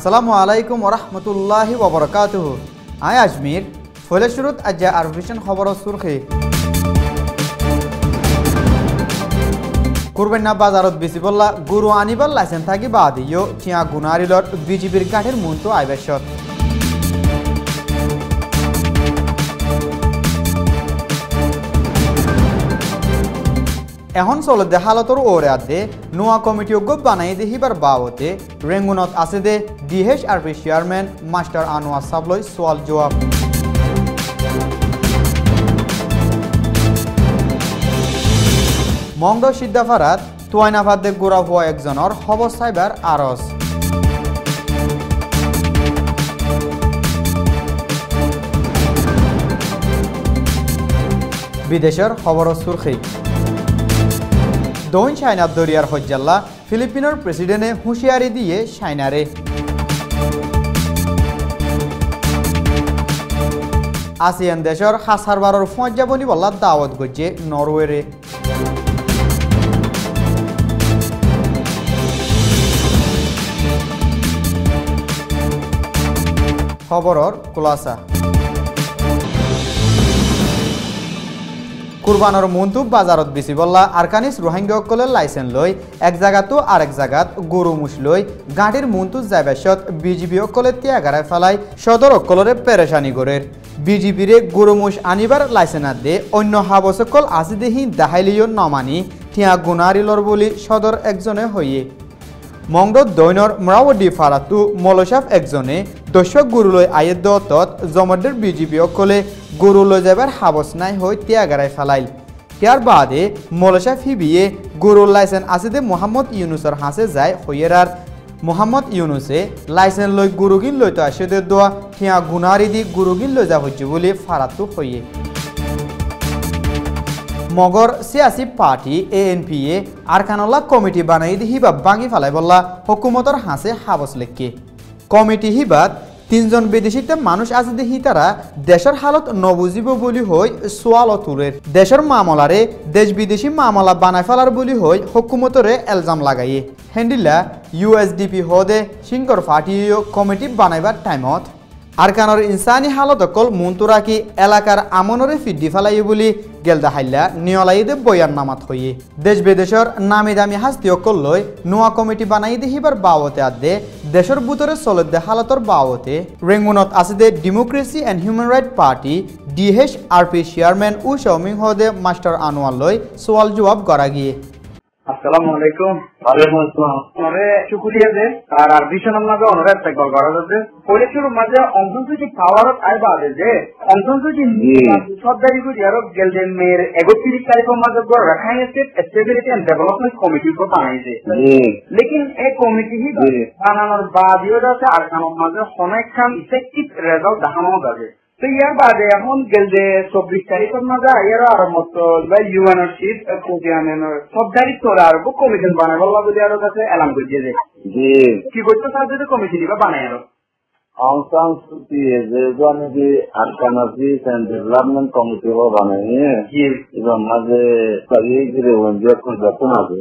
আসসালামু আলাইকুম ওরহমতুল্লাহি ওবরকাতুহু। আয় আজমির ফলে শুরুত আজ্জা আর ভিশন খবর সুরখে কুরবেন্না বাজারত বেশি বললা গুরু আনিবার লাইসেন্স থাকি বাদিও চিয়া গুনারিলর বিজিবির কাঠের মুন্তো আইবেশত এখন চলতে হালতর ওরে আদে নোয়া কমিটি গপ বানাই দে হিবার বাবতে রেঙ্গুনত আছে দে ডিএইচআরপি চেয়ারম্যান মাস্টার আনোয়ার সাবলই সোয়াল জবাব। মংড সিদ্ধাফারাত তোয়াইনাফাদে গোড়া হওয়া একজনের খবর সাইবার আরস। বিদেশের খবর সুরখি দক্ষিণ চায়নার দরিয়ার হজ্জাল্লা ফিলিপিনের প্রেসিডেন্টে হুঁশিয়ারি দিয়ে চায়নারে। আসিয়ান দেশের হাসারবারর ফজ্জাবনি বল্লা দাওয়াত গজ্জে নরওয়েরে। খবরর খুলাসা কুরবানর মন্তুব বাজারত বেশি বললা আরকানিস রোহিঙ্গা অকলের লাইসেন্স লই এক জায়গাতো আরেক জায়গাত গরু মুস লই গাঁটির মন্তুজ যাইবাসত বিজিবি অকলে ত্যাগারায় ফেলাই সদর অকলরে পেরেশানি গরের বিজিবিরে গরু মুস আনিবার লাইসেন্স দে অন্য হাবস অকল আসি দেহি দাহাইলিও নমানি থিয়া গুনারিলর বলি সদর একজনে হইয়ে মংড দৈনর মরাওডি ফারাতু মলসাফ একজনে দর্শক গুরু লই আয়ের দত জমদের বিজিবি অকলে গরু লই যাবার হাবস নাই হই ত্যাগারায় ফেলাইল ইয়ার বাদে মলসাফ হিবিয়ে গরুর লাইসেন্স আছে দে মোহাম্মদ ইউনুসের হাসে যায় হইয়েরার মোহাম্মদ ইউনুসে লাইসেন্স লই গুরুগিন লই তো আসে দে দোয়া হিয়া গুনারি দি গুরুগিন লই যা হচ্ছে বলে ফারাতু হইয়ে মগর সিয়াসি পার্টি এএনপিএ আরকানল্লা কমিটি বানাই দি হিবাব ভাঙি ফেলাই বললা হুকুমতর হাসে হাবস লেখকে কমিটি হিবাত তিনজন বিদেশিতে মানুষ আছে দেখি তারা দেশের হালত নবুজিব বলি হই সোয়াল তুরের দেশের মামলারে দেশ বিদেশি মামলা বানাই ফেলার বলি হই হুকুমতরে এলজাম লাগাইয়ে হেন্ডিলা ইউএসডিপি হদে সিংকর ফাটিও কমিটি বানাইবার টাইমত আরকানর ইনসানি হালত অকল মুন্তুরাকি এলাকার আমনরে ফিডি ফেলাই বলি গেলদা হাইলা নিয়লাইদে বয়ান নামাত হইয়ে দেশ বিদেশের নামি দামি হাস্তি অকল লই নোয়া কমিটি বানাই দেহিবার বাবতে আদে দেশের বুতরে চলতে হালতর বাবতে রেঙ্গুনত আছে দে democracy and human right party DHRP chairman U শৌমিং হদে মাস্টার আনোয়ার লই সোয়াল জবাব করা গিয়ে। আসসালামু আলাইকুম। ওয়ালাইকুম আসসালাম। ওরে শুকরিয়া দে আর আরবিশন মাঝে অনুরোধ থাকবে করা যাচ্ছে পরিচয়ের মাঝে অন্তর্জাতিক পাওয়ার আই বাদে যে অন্তর্জাতিক সরকারি গুলি আর গেলদে মের 31 তারিখের মাঝে গড় রাখা হয়েছে স্টেবিলিটি এন্ড ডেভেলপমেন্ট কমিটি কো বানাইছে লেকিন এই কমিটি হি বানানোর বাদেও আছে আর কারণ মাঝে অনেক খান ইফেক্টিভ রেজাল্ট দেখানো যাবে তো ইয়ার বাদে এখন গেলদে 24 তারিখের মাঝে এর আর মতো ইউএনওশিপ কোটিয়ানের সব দায়িত্ব আর কমিশন বানাবার বলে আর কাছে এলান করে দিয়ে কি করতে চাও যদি কমিশন দিবা বানায় আর Aung San Suu Kyi যে আরকানাজিস এন্ড ডেভেলপমেন্ট কমিটি বানাইয়ে এবং মাঝে সারিয়ে গিয়ে ওঞ্জে করে যখন আছে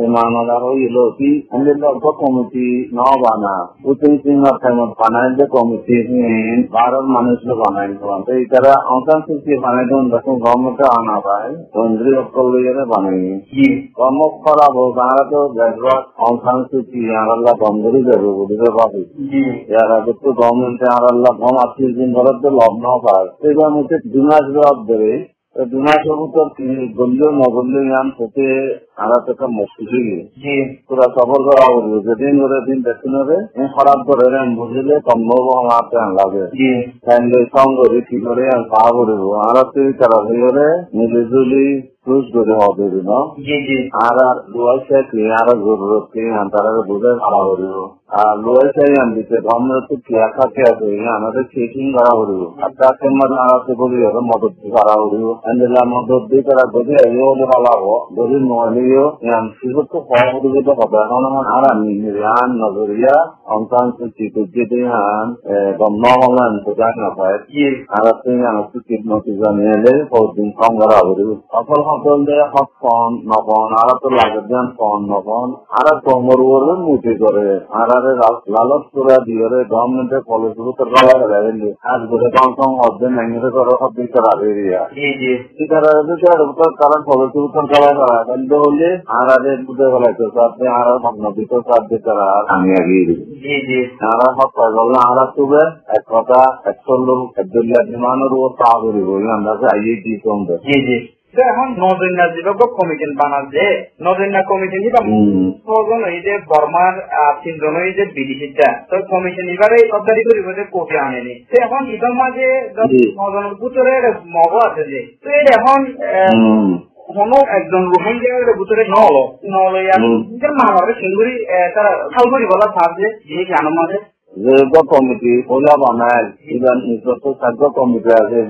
এই মামলা হইল কি আমাদের কমিটি ন বানা উত্তর সিংহার টাইমত বানাই যে কমিটি ভারত মানুষকে বানাই তো এটারা Aung San Suu Kyi বানাই দেন যখন গভর্নমেন্টে আনা পায় কেন্দ্রীয় কলেজে বানাই কর্মক করা হোক তারা তো Aung San Suu Kyi আল্লাহ বন্ধুরই যাবে বলে ভাবি যেহেতু গভর্নমেন্টে আর আল্লাহ কম 38 দিন ধরে তো লগ্ন পায় সেটা হচ্ছে 2 মাস জবাব দেবে 2 মাস অবতর গল্য নগল্য জ্ঞান থেকে আরা থেকে মুশকিল পুরা সফর করা হবে যেদিন ধরে দিন দেখতে হবে খারাপ করে বুঝলে সম্ভব আমাকে লাগে তাহলে সঙ্গ রেখি করে পা করবো আর তারা হয়ে মিলিজুলি খুশ করে হবে না আর লোয়াইছে কি আর জরুরত কি তারা বুঝে খারাপ করবো আর লোয়াইছে দিতে গভর্নমেন্ট ক্রিয়া খাতে আছে আমাদের চেকিং করা করবো আর তাকে মধ্যে আরাতে বলি মদত করা করবো মদত দিয়ে তারা যদি এগিয়ে হলে ভালো হবো যদি নহলেও সুযোগ তো পাওয়া করবে তো হবে এখন আমার আর নিরান নজরিয়া Aung San Suu Kyi যদি গভর্নমেন্ট তো জানি না পায় আর আপনি কিডনতি জানিয়ে বহুদিন কম করা করবো সফল সফল দেয় সব ফোন নবন আর তো লাগে দেন ফোন নবন আর তোমর মুটি করে আর তারারে লালচ করে দিয়ে গভর্নমেন্টের পলিসি তরকালা করে আজ করে কম অর্ধেক ম্যাঙ্গের করে সব করা বেরিয়া তারা পলিসি তরকালা করা কিন্তু হলে আর বুঝে ফেলাইতো আপনি আর নদী তো সাহায্য করা আমি আগে তারা সব করলো আর তুবে এক কথা 100 লোক 1 লাখ বিমানের ও তা করিব আমরা আইয়ে কি কমবে এখন নজরনা যেভাবে কমিটি বানাচ্ছে নজরনা কমিটি ছজন এই যে বর্মার 3 জন এই যে বিদেশিটা তো কমিশন এবারে সরকারি পরিবর্তে কোর্টে আনেনি তো এখন ইদার মাঝে 9 জনের ভিতরে মগ আছে যে তো এই এখন কোনো একজন রোহিঙ্গার ভিতরে নলইয়া মানবে সিঙ্গুরি তারা খালগুড়ি বলা থাকছে যিনি জানো মাঝে যেহেতু কমিটি ওলা বানায় ইদান নিজস্ব খাদ্য কমিটি আছে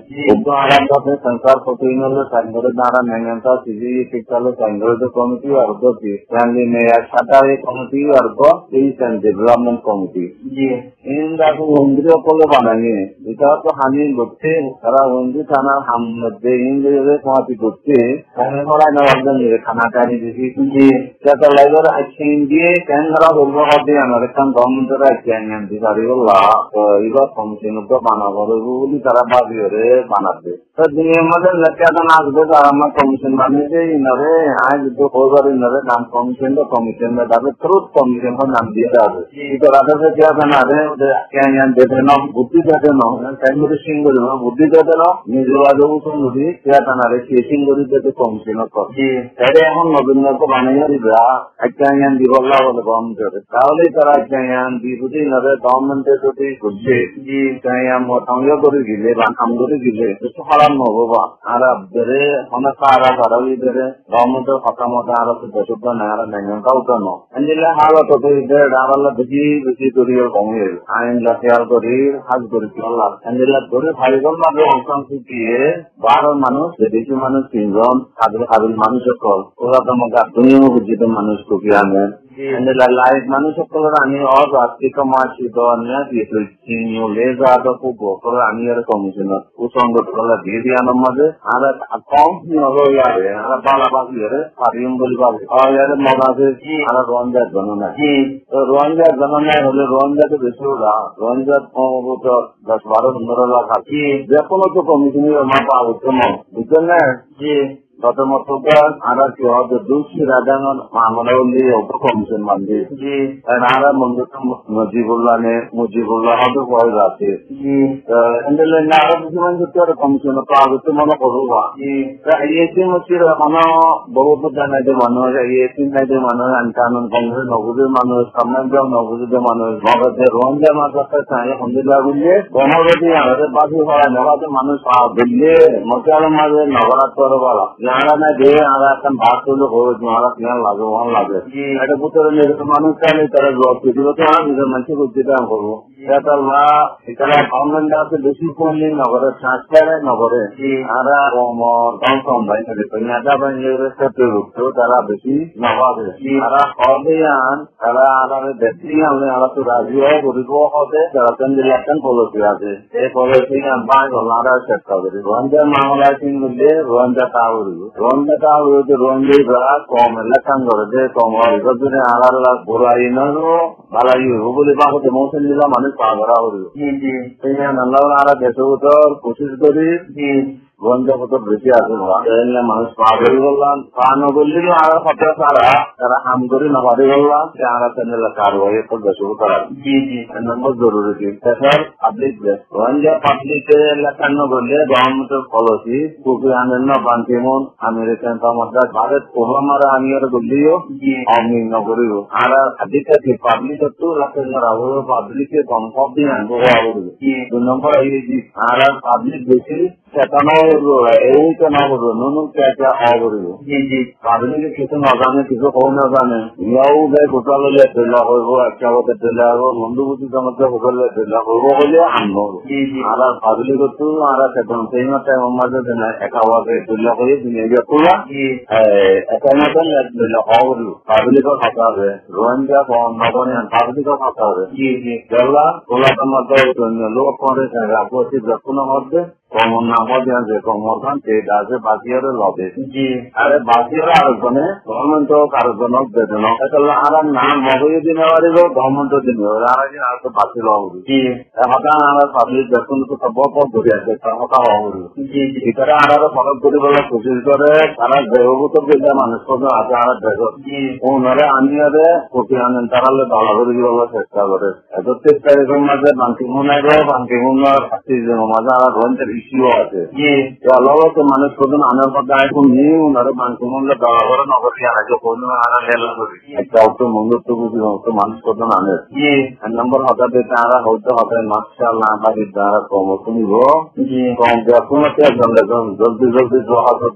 আলাদা সংসার প্রতিনিধি সাইনবোর্ডে দ্বারা মেঙ্গান্তা সিজি শিক্ষালো সাইনবোর্ডে কমিটি অর্ধ ফ্যামিলি মেয়ার সাঁতারে কমিটি অর্ধ পিস অ্যান্ড ডেভেলপমেন্ট কমিটি ইন্দাকে কেন্দ্রীয় করে বানায় এটা তো হানি করছে তারা ওন্দি থানার মধ্যে ইন্দ্রিয়ে সমাপ্তি করছে তাহলে হরাই না খানা টানি দিছি সেটা লাইবার আইসিং দিয়ে কেন্দ্রা বলবো হবে আমাদের গভর্নমেন্টের আইসিং এবার কমিশন বানাবো বলি তারা ভাবি ওরে বানাবে আমাদের লেখাটা আসবে তারা আমার কমিশন বানিয়েছে ইনারে আজ তো করবার ইনারে নাম কমিশন তাদের থ্রুট কমিশন নাম দিয়ে যাবে দেবে না বুদ্ধি দেবে না সিং করি না বুদ্ধি দেবে না নিজের নদী কেয়াটানারে সে সিং করি দেবে কমিশন করে এখন নতুন বানিয়ে দিবে একটা দিবল্লা বলে গভর্নমেন্ট তাহলে তারা একটা দিবুদি ইনারে গভর্নমেন্টের যদি করছে সংযোগ করে দিলে বা কাম করে দিলে একটু খারাপ নহবো আর বেড়ে অনেক তারা তারা বেড়ে গভর্নমেন্টের কথা মতো আর দেশ না আর নেঙ্গা উঠানো এনজিলে হালত আড়াল্লা বেশি বেশি করি কমে আইন লাঠিয়াল করি হাজ করি এনজিলা ধরে ভাইগল মাঝে অংশ দিয়ে 12 মানুষ বেশি মানুষ 3 জন কাবিল মানুষ সকল ওরা তোমাকে আপনিও বুঝিত মানুষ খুবই আনেন লাইফ মানুষ সকলের আমি অর্থিক মাছি দেওয়া দিয়ে লেজা খুব আমি আর কমিশনার ও সংগঠন দিয়ে দিয়ে আনার মাঝে আর কম ইয়ারে আর বালা বাকি পারিম বলি পাবো মনে আর রঞ্জার গণনায় রঞ্জার গণনায় হলে রঞ্জাতে বেশি ওরা রঞ্জার সম্ভবত 10-12-15 লাখ আছে যে কোনো তো কমিশনের মা পাবো বুঝলেন না প্রথমত আর কি হবে দুশি রাজাঙ্গন মামলা কমিশন বান্ধে আর মুজিবুল্লাহ হবে বয়স আছে আরো কিছু কমিশন পাবে তো মনে করবো মানুষ বহু জানাই যে মানুষ নাই যে মানুষ আনকানুন কংগ্রেস নবুজের মানুষ সামনাঞ্চল নবুজের মানুষ মগজের রঞ্জার মাঝে চাই সন্দিল্লা বুঝলে গণবাদী আমাদের বাসী হয় নবাদে মানুষ বুঝলে মশার মাঝে নবরাত্র বলা যারা না দিয়ে আমরা এখন ভাগ করলে যারা কেন লাগে ওখান লাগে একটা ভিতরে নিজের মানুষ চাইলে তারা জব পেছিল তো নিজের মানুষকে উচিত করবো এখানে গভর্নমেন্ট আছে বেশি পড়লে নগরে ট্রান্সফার নগরে আর কম ভাই তারা বেশি নবাবে তারা হবে আন তারা আমাদের দেখি আমি আমরা তো রাজি হয় গরিব হবে যারা ইলেকশন পলিসি আছে এই পলিসি বাই আমরা চেষ্টা করি রঞ্জার মামলা কিনলে রঞ্জা তা রঞ্জাটা রঞ্জি কম ইলেকশন করে কম হয় আলাদা আলাদা বড় আইনারও ভালো বলে বাকি মৌসুম দিলাম মানুষ পাওয়া হইব আর দেশের ভিতর কোশিশ করি রঞ্জা কত বেশি আছে মানুষ পা ধরে বললাম পা নগরলেও আর কথা ছাড়া তারা হাম করে না পারি বললাম যে আর কারবাই দেশের করা নম্বর জরুরি স্যার পাবলিক রঞ্জা পাবলিকে এলাকা নগরলে গভর্নমেন্টের পলিসি কুপি আনেন না বান্তিমন আমেরিকান সমাজদার ভারত ওবামারা আমি আর বললিও আমি নগরী আর আদিকে পাবলিক তো রাখেন না পাবলিকে সম্ভব দিয়ে আনবো 2 নম্বর আর পাবলিক বেশি চেতনা এই তো না বলবো নুন একটা অবরিব পাবলিকে কিছু না জানে কিছু কম না জানে ইয়াও দেয় গোটা লইলে তেলা হইব একটা হতে তেলা হবো বন্ধুবুদ্ধি সমস্যা হোটেলে তেলা হইব বলে আনবো আর পাবলিক তো আর চেতন সেই মতো মাঝে একা হওয়াকে তেলা হয়ে নিয়ে গিয়ে তোলা একা মতো তেলা অবরিব পাবলিকের কথা হবে রোহিঙ্গা নবনে পাবলিকের কথা হবে তেলা তোলা তোমার লোক করে রাখবো যখন মধ্যে কমর না বলতে আছে কমর খান পেট আছে বাকিয়ারে লবে জি আরে বাকিয়ারে আরেকজনে গভর্নমেন্ট আরেকজনক বেতন আর নাম মগজে দিনে পারিব গভর্নমেন্ট দিনে আর আর তো বাকি লব জি হঠাৎ আমরা পাবলিক বেতন তো সব ধরে আছে হঠাৎ হব জি জি ভিতরে আরো ফরক করে বলে কোশিশ করে তারা দেহভূত যে মানুষ কথা আছে আর দেহ ওনারা আনিয়ারে কোটি আনেন তারা দালা করে দিবার চেষ্টা করে 31 তারিখের মাঝে বাঙ্কিমুন আইবে বাঙ্কিমুনের মাঝে আর রঞ্চের ইস্যু আছে অলগত মানুষ কোন আনার কথা এখন নেই ওনারা বাঙ্কিমুনলে দালা করে নগরী আনাকে কোন আনা লেলা করি একটা অর্থ মঙ্গলত্ব বুঝি অর্থ মানুষ কত আনে নম্বর হঠাৎ তারা হইতে হবে মাসাল্লাহ বাড়ির দ্বারা কম শুনিব কম যখন জলদি জলদি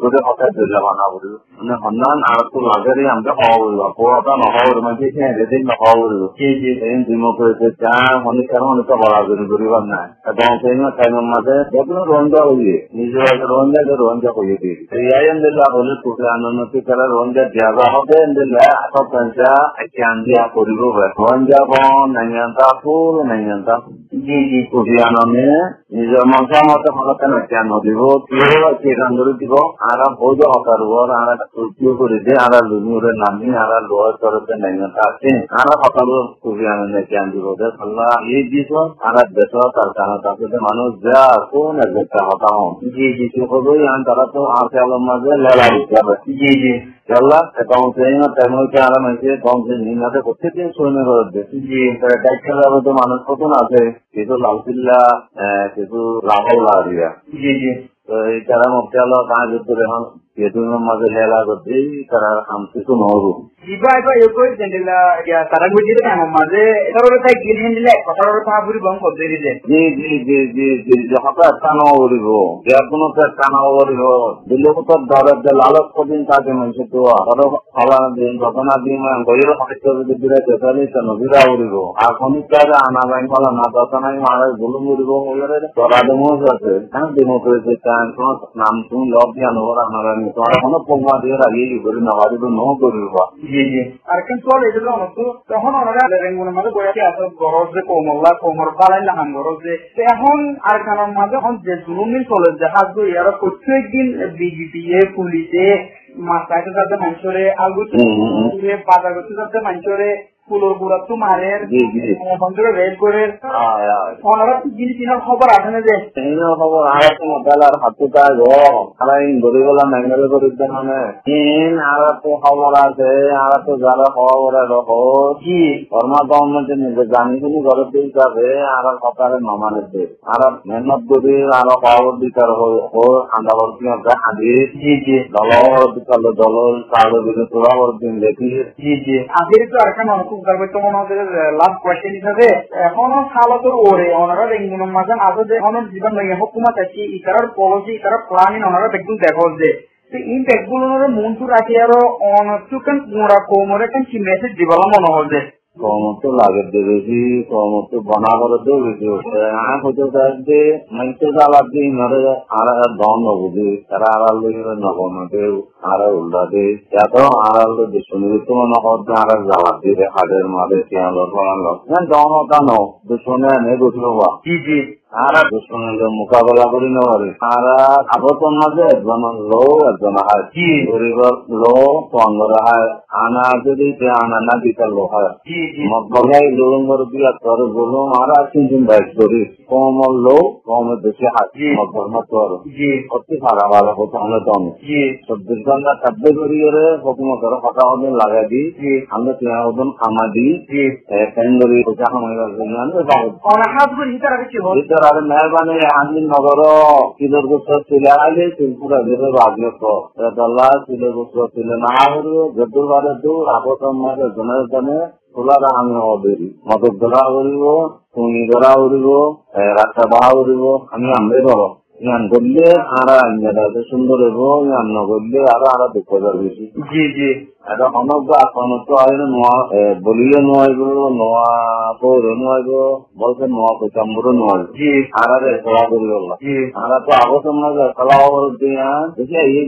করে হঠাৎ দিলে বানা করিব মানে সন্ধান আর তো লাগেরই আমরা হওয়া বলবো পোড়াটা নহব মানে এদিন নহব বলবো এই ডিমো করেছে চা অনেকের অনেকটা বলা করিবার নাই এবং সেই টাইমের মাঝে যেগুলো রঞ্জা হইয়ে নিজের রঞ্জাকে রঞ্জা হইয়ে দিই এই দিলে হলে টুকে আনন্নতি করে রঞ্জা দেওয়া হবে দিলে সব পয়সা আন দিয়া করিব রঞ্জা বন নাইয়ান্তা ফুল নাইয়ান্তা টুকি আনন্দে নিজের মশা মতো ফলতে নাচিয়ান দিব সেখান ধরে দিব আর বৈধ হতারব আর টুকিও করে দিয়ে আর লুমিউরে নামি আর লোয়ার তরফে নাইয়ান্তা আছে আর হতারব টুকি আনন্দে জ্ঞান দিব আল্লাহ এই দিস আর দেশ তার কারণ তাকে মানুষ যা কোন একটা হতা হন সে হবেই তারা তো আছে আলোর মাঝে লেলা দিতে হবে আল্লাহ তেমনকে আরাম হয়েছে কম নিনাতে প্রত্যেকদিন শুনে করছে যাবে তো মানুষ কতন আছে কিছু লালকিল্লা কিছু লাভলা দিয়া তো এই তারা মুক্তি আল্লাহ কাজ করে এখন কেতুনের মাঝে লেলা করছে তারা কাম কিছু নহবো তারা বুঝিতে মাঝে এটার তাই গিল হিন্দিলে কথার কথা বুড়ি বং করতে দিতে হঠাৎ টানা করিব যার কোনো টানা করিব দিলে তো ধরে লালচ কদিন থাকে মানুষ তো খাবার দিন ঘটনা দিন গরিব যদি বিরাতে তাহলে বিরা করিব আর খনিকারে আনা বাইন ফলা না দশা নাই মারা গুলুম করিব ধরা ডেমোস আছে হ্যাঁ ডেমো করেছে নাম তুমি লব দিয়া নবর আনার তোমার কোনো পোমা দিয়ে রাগিয়ে করে নবারিব ন করিব আর কিন্তু তখন ওনারা রেঙ্গুনের মাঝে বইয়াকে এত গরজ যে কোমল্লা কোমর পালাই লাহান গরজ যে এখন আর কারণ মাঝে এখন যে জুলুমিন চলে যে হাত ধরে এরা প্রত্যেকদিন বিজেপি পুলিশে মাথায় যাতে মানুষরে আলু বাজার করতে যাতে মানুষরে ফুলের গুড়া তো মারে বন্ধুরা রেড করে ওনারা জিনিস খবর আছে না যে খবর আর মোবাইল হাতে কাজ গরিবলা ম্যাঙ্গেল করে মানে আর তো খবর আছে আর তো যারা খবর কি কর্মা গভর্নমেন্ট নিজে জানি শুনি ঘরে দিয়ে যাবে আর সরকারে নমানে আর মেহনত করি আর খবর দিতার আন্দাবর হাঁদি দল দিতাল দল কারো দিনে তোরা দিন দেখি আজকে তো আর কেন লাস্ট কোয়েশ্চেন হিসাবে এখনো সালতর ওরে ওনারা রেঙ্গুনের মাঝে আছে যে এখন জীবন হুকুমত আছে ইকার পলিসি ইকার প্ল্যানিং ওনারা দেখুন দেখো যে এই ব্যাগগুলো মনসু রাখি আরো অনচুকান মোরা কোমরে কেন কি মেসেজ দিবলা মনে হচ্ছে কমত লাগে দেখেছি কমত বনা করে দেখেছি হতে চাইছে মানুষের জ্বালা দিয়ে নরে আর দম নবুঝি তারা আড়াল দিয়ে নবনতে আর উল্টা দিয়ে এত আড়াল দুশনিত নহতে আর জ্বালা দিয়ে হাটের মাঝে পেঁয়ালোর বানালো দমতা ন দুশনে এনে বুঝলো বা আর দুশ্মনের মোকাবেলা করি নেওয়ারে আর আবর্তন মাঝে একজন লো একজন হয় গরিবের লো পঙ্গর হয় আনা যদি আনা না দিতে লো হয় মগলাই লোঙ্গর দিয়া তোর বলুন আর তিন বাইক করি কমল লো কমের বেশি হাসি মগর মতো আর অতি সারা ভালো হতো আমরা দম 24 ঘন্টা কাব্যে করিয়ে হুকুমতের হতা হদিন লাগাই দিই আমরা পেঁয়া হদন খামা দিই কেন্দ্রী আর মেহরবানি আমিন নগর কিলোর গোস্ত ছিলে আইলে শিলপুরা ঘিরে রাজলক্ষ দল্লা কিলোর গোস্ত ছিলে না হল যদুরবারে দূর আবতন মাঝে জনের জনে খোলারা আমি অদেরি মদক ধরা করিব তুমি ধরা করিব রাস্তা বাহা করিব আমি আমলে ধর ইয়ান করলে আর সুন্দর হইব ইয়ান নগরলে আরো দুঃখ বেশি এটা সমগ্র আক্রমণ বলিও নোৱাৰিব নোৱা পৌৰো নোৱাৰিব বলছে নোৱা পৈচাম্বৰো নোৱাৰিব আর খেলা কৰিব আর তো আগত খেলা দিয়া দেখে এই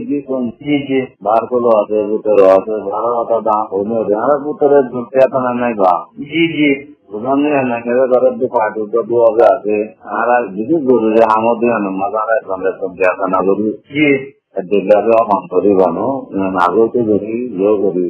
যে বার করলো আছে ভিতরে আছে ভালো কথা দাম হইলে আর ভিতরে ঢুকতে নাই বা বুঝানি এনে ধরে পার্টি তো দুয়াবে আছে আর যদি গরু যে আমার দিয়ে মাঝারে দেখা না করি দিল্লারে অন্তরি বানো আগতে করি ইয়ে করি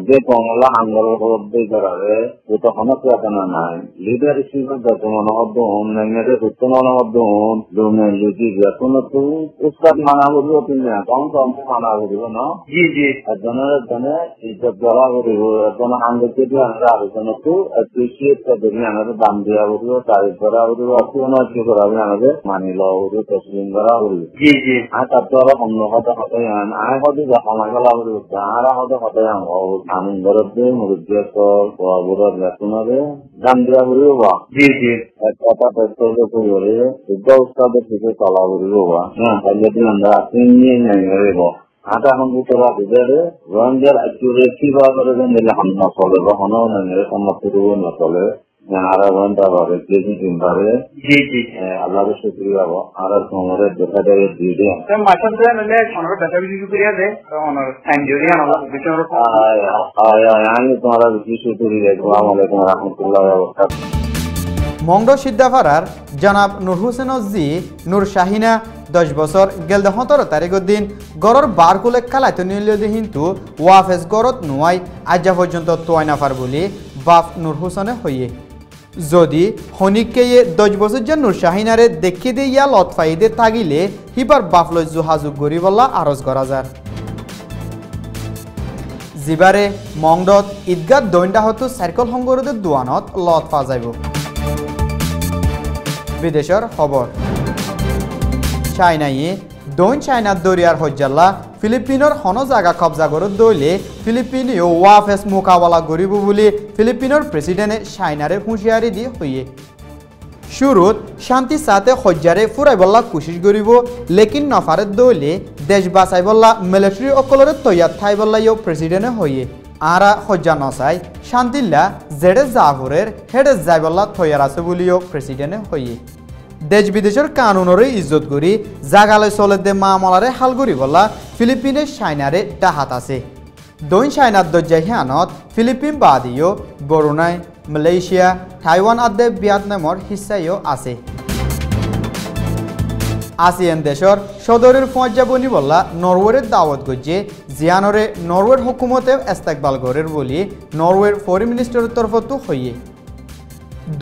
যে কমলা আন্দোলন করতে করাবে ও তখন প্রার্থনা নাই লিডারশিপের যত মনোবদ্ধ হন নেংরে সুস্থ মনোবদ্ধ হন দুনের যদি যখন তো উস্তাদ মানা করিব তিনি কম কম মানা করিব না জি জি একজনের একজনে ইজ্জত দেওয়া করিব একজন আন্দোলনকে দিয়ে আমরা আলোচনাকে অ্যাপ্রিসিয়েট করে আমাদের দাম দেওয়া করিব তারিফ করা করিব অপূর্ণ কি করাবে আমাদের মানি লওয়া করিব তসলিম করা করিব জি জি আর তারপর অন্য কথা কথাই আয় হতে দেখা মাগলা করিব যারা হতে কথাই আমি গরবে মুরব্বিয়া সব লেখনারে দাম দেওয়া করিব বা জি জি এক কথা পেট্রোল করে উস্তাদের থেকে চলা করিব বা হ্যাঁ তাহলে আমরা নিয়ে নেব আটা এখন বুঝতে পারছি যে রঞ্জের অ্যাকুরেসি বা করে নিলে হাম না চলে বা হনো নেই সমস্ত না চলে আর ঘন্টা পাবে কেজি দিন পাবে জি জি আল্লাহর শুকরিয়া আর তোমার দেখা যাবে দিদি মাসাল দেন হলে সোনার ডাটা বিজি করিয়া দে ওনার এনজয় আনা বিষয় আমি তোমার বেশি শুকরিয়া আসসালামু আলাইকুম ওয়া রাহমাতুল্লাহি ওয়া বারাকাতুহু মংড সিদ্ধাফারার জনাব নুর হুসেন জি নুর শাহিনা 10 বছর গেল 17 তারিখের দিন গড়র বারকুলে কালাইতে নিলে কিন্তু ওয়াফেস গড়ত নোয়াই আজা পর্যন্ত তোয়াই নাফার বলে বাপ নুর হুসেনে হইয়ে যদি হনিককে 10 বছর যে নুর শাহিনারে দেখে দিয়ে ইয়া লতফাইদে থাকিলে হিবার বাফলই যোগাযোগ গরিবল্লা আরজ করা যার জিবারে মংডত ঈদগাহ দৈন্ডা হতো সাইকেল সংগরদের দোয়ানত লতফা যাইব বিদেশের খবর চাইনায়ে দৈন চাইনার দরিয়ার হজ্জাল্লা ফিলিপিনের হন জায়গা কবজা করে দইলে ফিলিপিনীয় ওয়াফেস মোকাবেলা করিব বলে ফিলিপিনের প্রেসিডেন্টে চাইনারে হুঁশিয়ারি দিয়ে হইয়ে শুরুত শান্তি সাথে হজ্জারে ফুরাইবল্লা কোশিশ করিব লেকিন নফারে দইলে দেশ বাঁচাইবল্লা মিলিটারি অকলরে তৈয়ার থাইবল্লাইও প্রেসিডেন্টে হইয়ে আরা হজ্জা নসাই শান্তিল্লা জেডে জাহরের হেডে যাইবল্লা তৈয়ার আছে বলিও প্রেসিডেন্টে হইয়ে দেশ বিদেশের কানুনরে ইজ্জত করি জাগালে চলে দে মামলারে হাল করি বলা ফিলিপিনের চাইনারে ডাহাত আছে দৈন চাইনার দরজায় হিয়ানত ফিলিপিন বাদিও বরুনাই মালয়েশিয়া তাইওয়ান আদে ভিয়েতনামর হিস্সাইও আছে আসিয়ান দেশর সদরের পঞ্জাবনী বলা নরওয়ের দাওয়াত গজ্জে জিয়ানরে নরওয়ের হুকুমতে ইস্তেকবাল করের বলি নরওয়ের ফরেন মিনিস্টারের তরফতো হইয়ে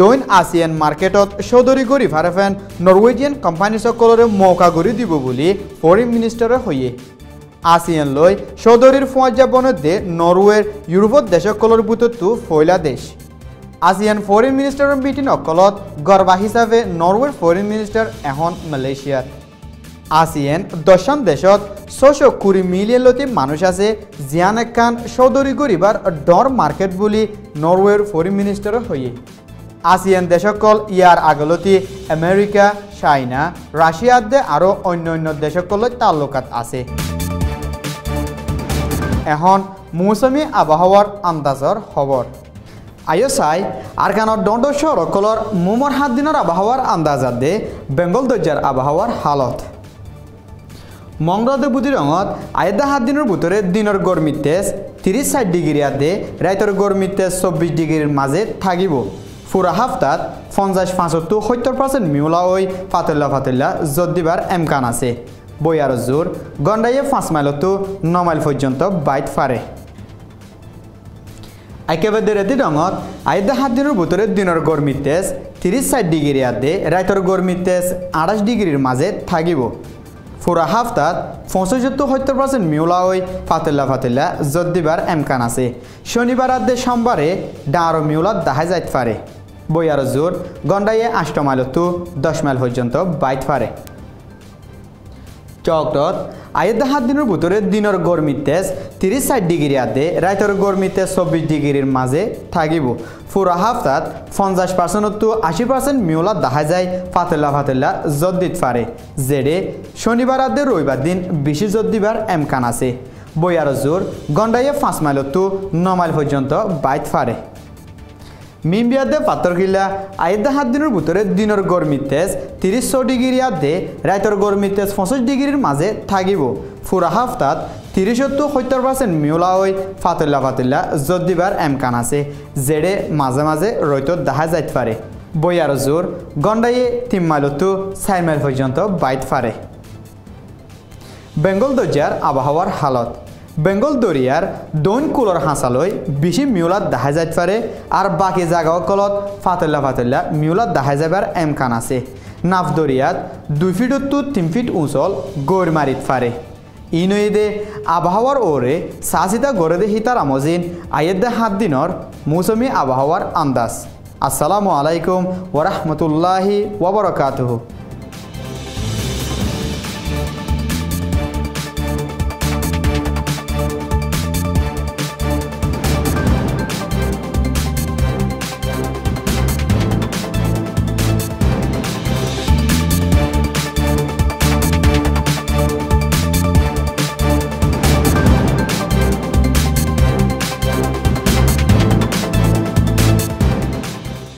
দৈন আসিয়ান মার্কেটত সদরি গরি ফারেফেন নরওয়েজিয়ান কোম্পানি সকলরে মৌকা গড়ি দিব বলি ফরেন মিনিস্টারে হইয়ে আসিয়ান লই সদরির পঞ্জাবনদে নরওয়ের ইউরোপত দেশসকলর বুততো ফয়লা দেশ আসিয়ান ফরেন মিনিস্টারের মিটিং অকলত গর্বা হিসাবে নরওয়ের ফরেন মিনিস্টার এখন মালয়েশিয়ার আসিয়ান 10 দেশত 620 মিলিয়ন লতি মানুষ আছে জিয়ান একান সদরি গরিবার ডর মার্কেট বলি নরওয়ের ফরেন মিনিস্টারে হইয়ে আসিয়ান দেশসকল ইয়ার আগলতি আমেরিকা চাইনা রাশিয়াতে আরও অন্য দেশসকলের তাল্লুকাত আছে এখন মৌসুমী আবহাওয়ার আন্দাজর খবর আইও চাই আরকানৰ দণ্ড চহৰসকলৰ মোমৰ 7 দিনৰ আবহাওয়ার আন্দাজাত দে বেঙ্গল দৰ্জাৰ আবহাওয়ার হালত মংগলদে বুধি রঙত আয়দা 7 দিনের ভিতরে দিনের গরমির তেজ 30-60 ডিগ্রি আদে রাইতর গরমির তেজ 24 ডিগ্রির মাঝে থাকিব পুরা হাফতাত 50-75% মিউলা ওই ফাতল্লা জোর দিবার এমকান আছে বইয়ার জোর গন্ডাইয়ে 5 মাইলতো 9 মাইল পর্যন্ত বাইট ফারে একেবারে রেতি রঙত আয়দা 7 দিনের ভিতরে দিনের গরমির তেজ 30-60 ডিগ্রি আদে রাইতর গরমির তেজ 28 ডিগ্রির মাঝে থাকিব পুরা হাফতাত 75-70% মিউলা ওই ফাতল্লা জোর দিবার এমকান আছে শনিবার আদে সোমবারে ডাঁড়ো মিউলা দেখা যাইতে পারে বইয়ার জোর গন্ডাইয়ে 8 মাইলতো 10 মাইল পর্যন্ত বাইট পারে চকটত আয়দা 7 দিনের ভিতরে দিনের গরমির তেজ 30-60 ডিগ্রি আদে রাইতর গরমির তেজ 24 ডিগ্রির মাঝে থাকিব পুরা হাফতাত 50%-80% মিউলা দেখা যায় ফাতল্লা জোর দিতে পারে জেডে শনিবার আদে রবিবার দিন বেশি জোর দিবার এমকান আছে বইয়ার জোর গন্ডাইয়ে 5 মাইলতো 9 মাইল পর্যন্ত বাইট পারে মিমবিয়াদে পাথরকিল্লা আয়দা 7 দিনের ভিতরে দিনের গরমির তেজ 30 ডিগ্রি আদে রাইতর গরমির তেজ 25 ডিগ্রির মাঝে থাকিব পুরা হাফতাত 30-70% মিউলা হৈ ফাতুল্লা যদিবার এমকান আছে যেড়ে মাঝে মাঝে রইত দেখা যাইতে পারে বইয়ার জোর গন্ডাইয়ে 3 মাইলতো 4 মাইল পর্যন্ত বাইত পারে বেঙ্গল দরিয়ার আবহাওয়ার হালত বেঙ্গল দরিয়ার দৈন কুলর হাঁচালৈ বেশি মিউলাত দেখা যাইতে পারে আর বাকি জায়গাসকলত ফাতুল্লা মিউলাত দেখা যাবার এমকান আছে নাফ দরিয়াত 2 ফিট তো 3 ফিট উঁচল গড় মারিত পারে ইনইদে আবহাওয়ার ওরে সাজিদা গড়ে হিতার আমজিন আয়েদে 7 দিনর মৌসুমি আবহাওয়ার আন্দাজ আসসালামু আলাইকুম ওয়া রাহমাতুল্লাহি ওয়া বারাকাতুহু।